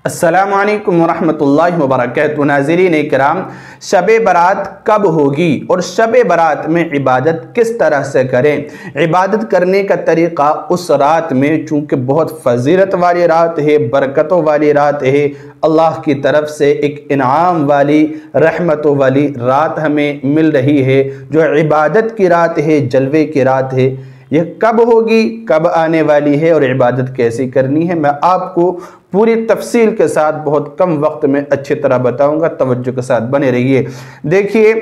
السلام علیکم ورحمۃ اللہ وبرکاتہ۔ ناظرین کرام، شب برات کب ہوگی اور شب برات میں عبادت کس طرح سے کریں؟ عبادت کرنے کا طریقہ اس رات میں، چونکہ بہت فضیلت والی رات ہے، برکتوں والی رات ہے، اللہ کی طرف سے ایک انعام والی، رحمتوں والی رات ہمیں مل رہی ہے، جو عبادت کی رات ہے، جلوے کی رات ہے۔ یہ کب ہوگی، کب آنے والی ہے اور عبادت کیسی کرنی ہے، میں آپ کو پوری تفصیل کے ساتھ بہت کم وقت میں اچھی طرح بتاؤں گا۔ توجہ کے ساتھ بنے رہیے۔ دیکھیے،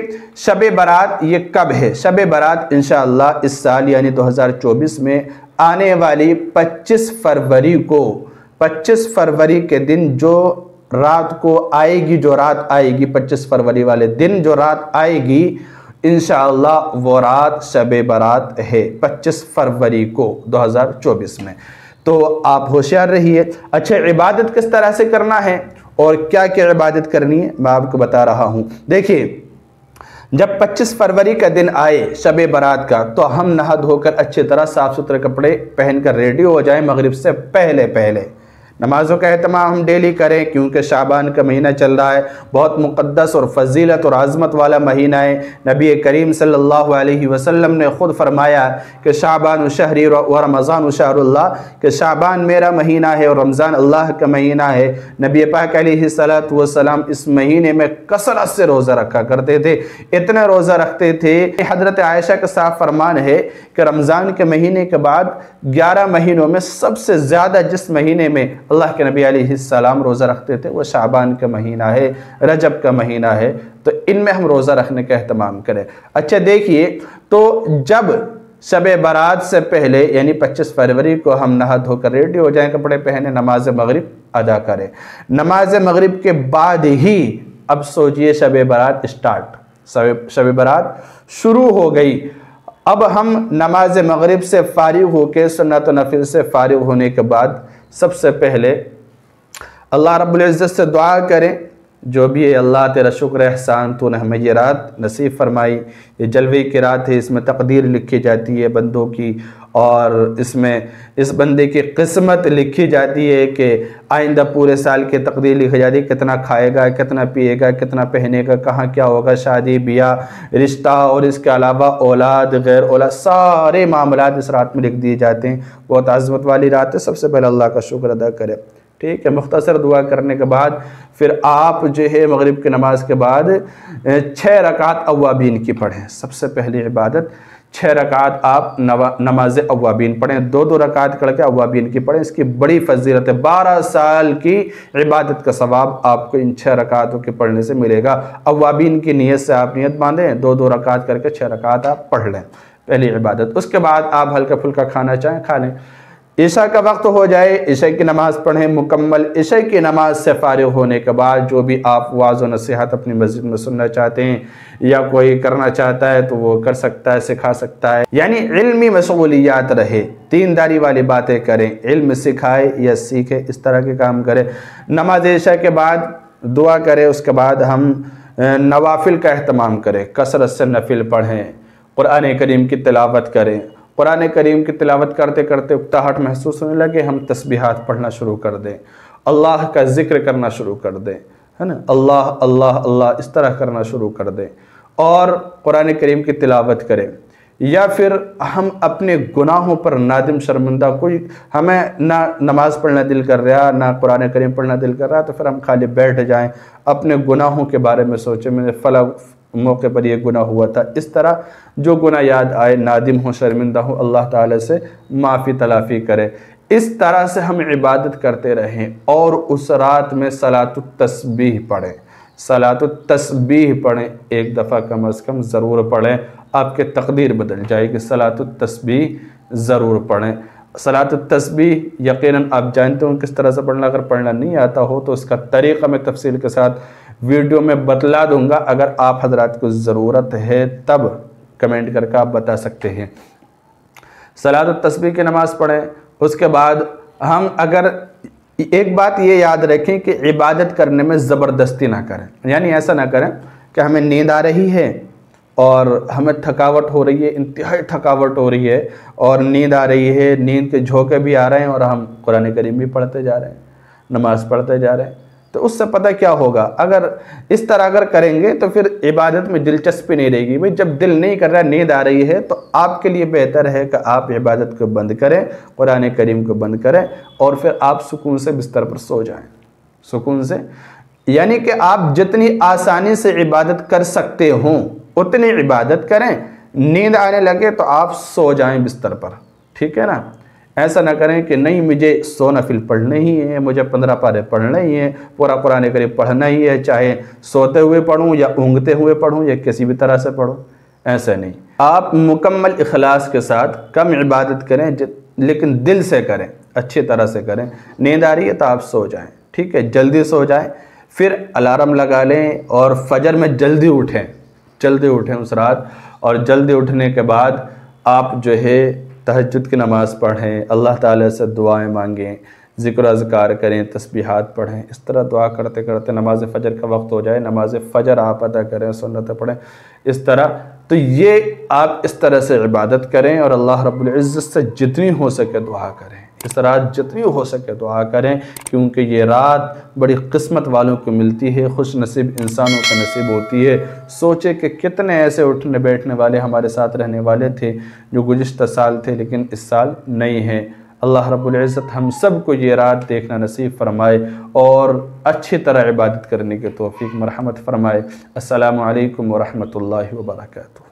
شب برات یہ کب ہے؟ شب برات انشاءاللہ اس سال یعنی 2024 میں آنے والی 25 فروری کو، 25 فروری کے دن جو رات کو آئے گی، 25 فروری والے دن جو رات آئے گی، انشاءاللہ وہ رات شب برات ہے، 25 فروری کو 2024 میں۔ تو آپ ہوشیار رہیے۔ اچھا، عبادت کس طرح سے کرنا ہے اور کیا کیا عبادت کرنی ہے، میں آپ کو بتا رہا ہوں۔ دیکھیے، جب 25 فروری کا دن آئے شب برات کا، تو ہم نہا دھو کر اچھی طرح صاف ستھرے کپڑے پہن کر ریڈی ہو جائیں مغرب سے پہلے۔ نمازوں کا اہتمام ہم ڈیلی کریں، کیونکہ شعبان کا مہینہ چل رہا ہے، بہت مقدس اور فضیلت اور عظمت والا مہینہ ہے۔ نبی کریم صلی اللہ علیہ وسلم نے خود فرمایا کہ شعبان شہری و رمضان شہر اللہ، کہ شعبان میرا مہینہ ہے اور رمضان اللہ کا مہینہ ہے۔ نبی پاک علیہ السلام اس مہینے میں کثرت سے روزہ رکھا کرتے تھے، اتنے روزہ رکھتے تھے۔ حضرت عائشہ کا صاف فرمان ہے کہ رمضان کے مہینے کے بعد 11 مہینوں میں سب سے زیادہ جس مہینے میں اللہ کے نبی علیہ السلام روزہ رکھتے تھے وہ شعبان کا مہینہ ہے، رجب کا مہینہ ہے، تو ان میں ہم روزہ رکھنے کا اہتمام کریں۔ اچھا دیکھیے، تو جب شب برات سے پہلے یعنی 25 فروری کو ہم نہا دھو کر ریڈی ہو جائیں، کپڑے پہنے، نماز مغرب ادا کریں۔ نماز مغرب کے بعد ہی اب سوچئے شب برات شب برات شروع ہو گئی۔ اب ہم نماز مغرب سے فارغ ہو کے، سنت و نفل سے فارغ ہونے کے بعد سب سے پہلے اللہ رب العزت سے دعا کریں، جو بھی ہے اللہ تیرا شکر احسان، تو نے ہمیں یہ رات نصیب فرمائی، یہ جلوے کی رات ہے، اس میں تقدیر لکھی جاتی ہے بندوں کی، اور اس میں اس بندے کی قسمت لکھی جاتی ہے کہ آئندہ پورے سال کی تقدیر لکھی جاتی ہے، کتنا کھائے گا، کتنا پیے گا، کتنا پہنے گا، کہاں کیا ہوگا، شادی بیاہ، رشتہ، اور اس کے علاوہ اولاد، غیر اولاد، سارے معاملات اس رات میں لکھ دیے جاتے ہیں۔ بہت عظمت والی رات ہے، سب سے پہلے اللہ کا شکر ادا کرے۔ ٹھیک ہے، مختصر دعا کرنے کے بعد پھر آپ جو ہے مغرب کی نماز کے بعد 6 رکعت اوابین کی پڑھیں۔ سب سے پہلی عبادت 6 رکعت آپ نماز اوابین پڑھیں، 2 رکعت کر کے اوابین کی پڑھیں۔ اس کی بڑی فضیلت ہے، 12 سال کی عبادت کا ثواب آپ کو ان 6 رکعتوں کے پڑھنے سے ملے گا۔ اوابین کی نیت سے آپ نیت باندھیں، 2 رکعت کر کے 6 رکعت آپ پڑھ لیں، پہلی عبادت۔ اس کے بعد آپ ہلکا پھلکا کھانا چاہیں کھا لیں۔ عشاء کا وقت ہو جائے، عشاء کی نماز پڑھیں مکمل۔ عشاء کی نماز سے فارغ ہونے کے بعد جو بھی آپ وعظ و نصیحت اپنی مسجد میں سننا چاہتے ہیں یا کوئی کرنا چاہتا ہے تو وہ کر سکتا ہے، سکھا سکتا ہے، یعنی علمی مشغولیات رہے، دینداری والی باتیں کریں، علم سکھائے یا سیکھے، اس طرح کے کام کریں۔ نماز عشاء کے بعد دعا کریں، اس کے بعد ہم نوافل کا اہتمام کریں، کثرت سے نفل پڑھیں، قرآن کریم کی تلاوت کریں۔ قرآن کریم کی تلاوت کرتے کرتے اکتاہٹ محسوس ہونے لگے، ہم تسبیحات پڑھنا شروع کر دیں، اللہ کا ذکر کرنا شروع کر دیں، ہے نا، اللہ اللہ اللہ اس طرح کرنا شروع کر دیں، اور قرآن کریم کی تلاوت کریں۔ یا پھر ہم اپنے گناہوں پر نادم شرمندہ، کوئی ہمیں نہ نماز پڑھنا دل کر رہا، نہ قرآن کریم پڑھنا دل کر رہا، تو پھر ہم خالی بیٹھ جائیں، اپنے گناہوں کے بارے میں سوچیں، میں نے فلاں موقع پر یہ گناہ ہوا تھا، اس طرح جو گناہ یاد آئے، نادم ہو، شرمندہ ہو، اللہ تعالیٰ سے معافی تلافی کرے۔ اس طرح سے ہم عبادت کرتے رہیں، اور اس رات میں صلاۃ التسبیح پڑھیں، صلاۃ التسبیح پڑھیں، ایک دفعہ کم از کم ضرور پڑھیں، آپ کے تقدیر بدل جائے گی۔ صلاۃ التسبیح ضرور پڑھیں۔ صلاۃ التسبیح یقیناً آپ جانتے ہوں کس طرح سے پڑھنا، اگر پڑھنا نہیں آتا ہو تو اس کا طریقہ میں تفصیل کے ساتھ ویڈیو میں بتلا دوں گا، اگر آپ حضرات کو ضرورت ہے تب کمنٹ کر کے آپ بتا سکتے ہیں۔ صلاۃ التسبیح کی نماز پڑھیں، اس کے بعد ہم اگر ایک بات یہ یاد رکھیں کہ عبادت کرنے میں زبردستی نہ کریں، یعنی ایسا نہ کریں کہ ہمیں نیند آ رہی ہے اور ہمیں تھکاوٹ ہو رہی ہے، انتہائی تھکاوٹ ہو رہی ہے اور نیند آ رہی ہے، نیند کے جھونکے بھی آ رہے ہیں اور ہم قرآن کریم بھی پڑھتے جا رہے ہیں۔ نماز پڑھتے جا رہے ہیں۔ تو اس سے پتہ کیا ہوگا، اگر اس طرح اگر کریں گے تو پھر عبادت میں دلچسپی نہیں رہے گی۔ بھئی جب دل نہیں کر رہا، نیند آ رہی ہے، تو آپ کے لیے بہتر ہے کہ آپ عبادت کو بند کریں، قرآن کریم کو بند کریں، اور پھر آپ سکون سے بستر پر سو جائیں، سکون سے، یعنی کہ آپ جتنی آسانی سے عبادت کر سکتے ہوں اتنی عبادت کریں، نیند آنے لگے تو آپ سو جائیں بستر پر، ٹھیک ہے نا۔ ایسا نہ کریں کہ نہیں مجھے 100 نفل پڑھنے ہی ہیں، مجھے 15 پارے پڑھنے ہی ہیں، پورا قرآن کریم پڑھنا ہی ہے، چاہے سوتے ہوئے پڑھوں یا اونگتے ہوئے پڑھوں یا کسی بھی طرح سے پڑھوں، ایسا نہیں۔ آپ مکمل اخلاص کے ساتھ کم عبادت کریں، لیکن دل سے کریں، اچھی طرح سے کریں۔ نیند آ رہی ہے تو آپ سو جائیں، ٹھیک ہے، جلدی سو جائیں، پھر الارم لگا لیں اور فجر میں جلدی اٹھیں اس رات، اور جلدی اٹھنے کے بعد آپ جو ہے تہجد کی نماز پڑھیں، اللہ تعالیٰ سے دعائیں مانگیں، ذکر و اذکار کریں، تسبیحات پڑھیں۔ اس طرح دعا کرتے کرتے نماز فجر کا وقت ہو جائے، نماز فجر آپ ادا کریں، سنتیں پڑھیں، اس طرح۔ تو یہ آپ اس طرح سے عبادت کریں اور اللہ رب العزت سے جتنی ہو سکے دعا کریں، اس رات جتنی ہو سکے دعا کریں، کیونکہ یہ رات بڑی قسمت والوں کو ملتی ہے، خوش نصیب انسانوں کا نصیب ہوتی ہے۔ سوچے کہ کتنے ایسے اٹھنے بیٹھنے والے ہمارے ساتھ رہنے والے تھے جو گزشتہ سال تھے لیکن اس سال نہیں ہیں۔ اللہ رب العزت ہم سب کو یہ رات دیکھنا نصیب فرمائے اور اچھی طرح عبادت کرنے کی توفیق مرحمت فرمائے۔ السلام علیکم ورحمۃ اللہ وبرکاتہ۔